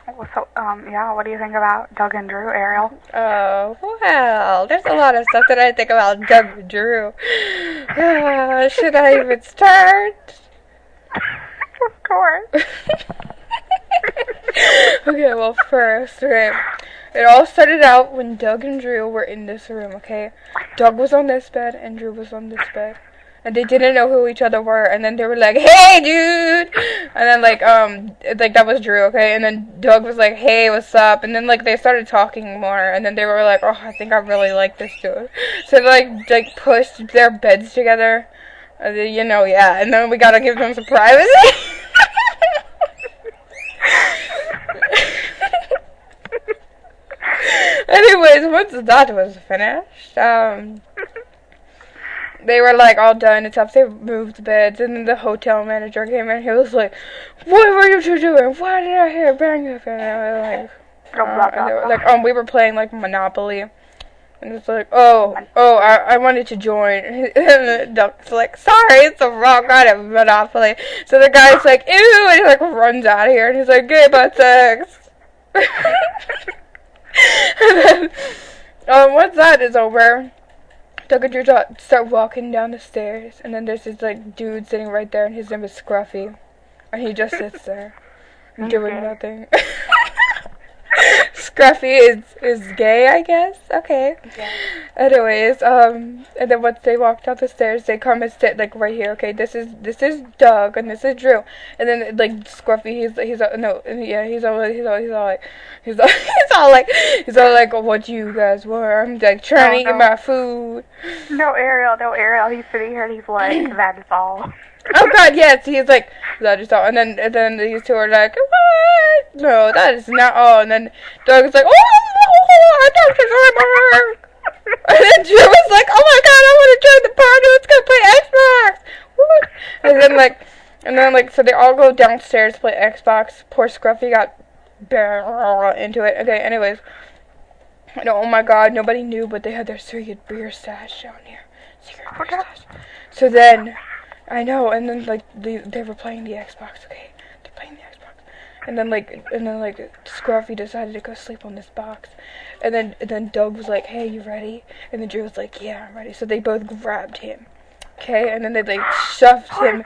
So, yeah, what do you think about Doug and Drew, Ariel? Oh, well, there's a lot of stuff that I think about Doug and Drew. Should I even start? Of course. Okay, well, first, okay, it all started out when Doug and Drew were in this room, okay? Doug was on this bed, and Drew was on this bed. And they didn't know who each other were, and then they were like, "Hey, dude!" And then, like, that was Drew, okay? And then Doug was like, "Hey, what's up?" And then, like, they started talking more, and then they were like, "Oh, I think I really like this dude." So they, like pushed their beds together, you know, yeah, and then we gotta give them some privacy. Anyways, once that was finished, they were like all done and stuff. They moved beds, and then the hotel manager came in. He was like, "What were you two doing? Why did I hear bang?" And they were like, we were playing like Monopoly, and it's like, I wanted to join. And Duck's like, "Sorry, it's the wrong kind of Monopoly." So the guy's like, "Ew," and he like runs out of here, and he's like, "Gay butt sex." And then, once that is over, Doug and Drew start walking down the stairs, and then there's this like dude sitting right there, and his name is Scruffy, and he just sits there, doing nothing. Scruffy is gay, I guess. Okay. Yeah. Anyways, and then once they walk down the stairs, they come and sit like right here. Okay, this is Doug and this is Drew, and then like Scruffy, he's all like, "What do you guys want?" I'm like trying to eat my food. No, Ariel. He's sitting here and he's like, "That is all." Oh God, yes, he's like, "That is all," and then these two are like, "What? No, that is not all." And then Doug's like, "Oh, I don't enjoy my work." And then Drew was like, "Oh my God, I want to join the party. Let's go play Xbox." What? And then so they all go downstairs to play Xbox. Poor Scruffy got into it. Okay, anyways, oh my God, nobody knew, but they had their secret beer stash down here. Secret beer stash. So then. I know, and then like they were playing the Xbox, okay? They're playing the Xbox. And then Scruffy decided to go sleep on this box. And then Doug was like, "Hey, you ready?" And then Drew was like, "Yeah, I'm ready." So they both grabbed him. Okay? And then they shoved him.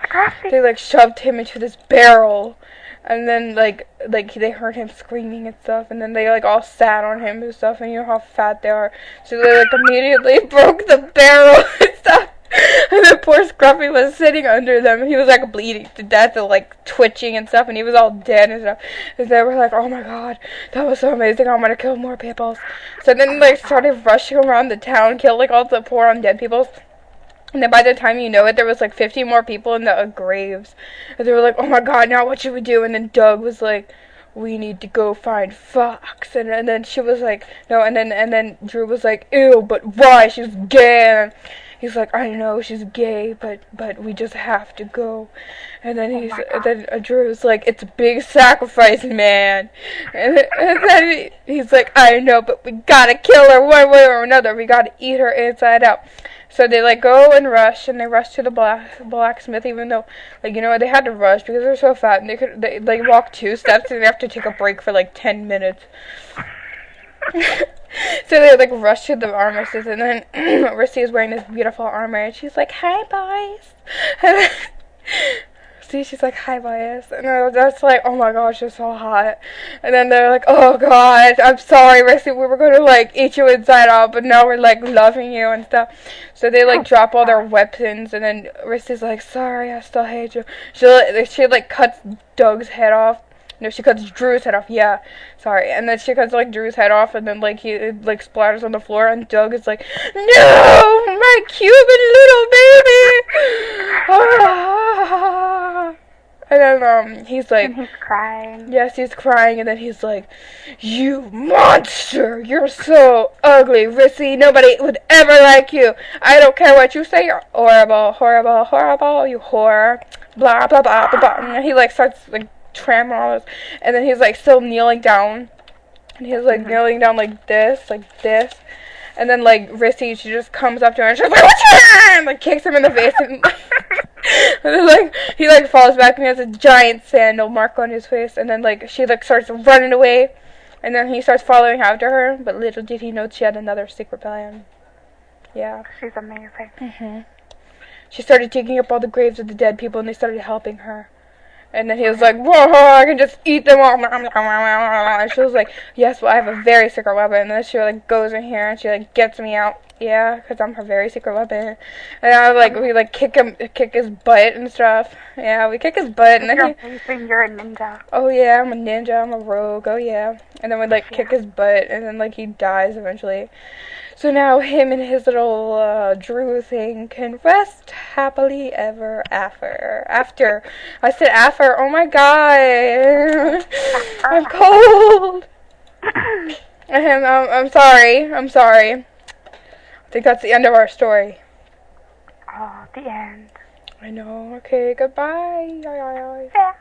They shoved him into this barrel. And then they heard him screaming and stuff, and then they all sat on him and stuff, and you know how fat they are. So they immediately broke the barrel and stuff. And then poor Scruffy was sitting under them, and he was bleeding to death and twitching and stuff, and he was all dead and stuff. And they were like, "Oh my God, that was so amazing, I'm gonna kill more people." So then they started rushing around the town, killed all the poor undead people. And then by the time you know it, there was 50 more people in the graves. And they were like, "Oh my God, now what should we do?" And then Doug was like, "We need to go find Fox." And then she was like, "No." And then Drew was like, "Ew, but why? She's gay." And he's like, "I know she's gay, but we just have to go." And then then Drew's like, "It's a big sacrifice, man." And then he's like, "I know, but we gotta kill her one way or another. We gotta eat her inside out." So they go and rush, and they rush to the blacksmith, even though they had to rush because they're so fat, and they walk 2 steps and they have to take a break for 10 minutes. So they rush to the armistice, and then Rissy is wearing this beautiful armor, and she's like, "Hi, boys." And see, she's like, "Hi, boys," and that's oh my gosh, you're so hot. And then they're like, "Oh God, I'm sorry, Rissy, we were gonna eat you inside out, but now we're loving you and stuff." So they drop all their weapons, and then Rissy's like, "Sorry, I still hate you." She cuts Doug's head off. No, she cuts Drew's head off. Yeah, sorry. And then she cuts Drew's head off, and then he splatters on the floor, and Doug is like, "No, my Cuban little baby!" Ah. And then he's like, and he's crying. Yes, he's crying, and then he's like, "You monster! You're so ugly, Rissy. Nobody would ever like you. I don't care what you say. You're horrible, horrible, horrible. You whore. Blah blah blah blah blah." And he starts tremors, and then he's still kneeling down, and he's kneeling down like this, and And then, like, Rissy, she just comes up to him and she's like, "Whatcha?" And, like, kicks him in the face. And then, like, he, like, falls back and he has a giant sandal mark on his face. And then, like, she, like, starts running away. And then he starts following after her. But little did he know she had another secret plan. Yeah. She's amazing. She started digging up all the graves of the dead people and they started helping her. And then he was like, "Whoa, I can just eat them all." And she was like, "Yes, well, I have a very secret weapon." And then she, like, goes in here and she, like, gets me out. Yeah, because I'm her very secret weapon. And I, like, we, like, kick his butt and stuff. Yeah, we kick his butt. And then You're a ninja. Oh, yeah, I'm a ninja. I'm a rogue. Oh, yeah. And then we, like, kick his butt. And then, like, he dies eventually. So now him and his little Drew thing can rest happily ever after. After. I said after. Oh my god. I'm cold. I'm sorry. I'm sorry. I think that's the end of our story. Oh, the end. I know. Okay, goodbye. Yeah.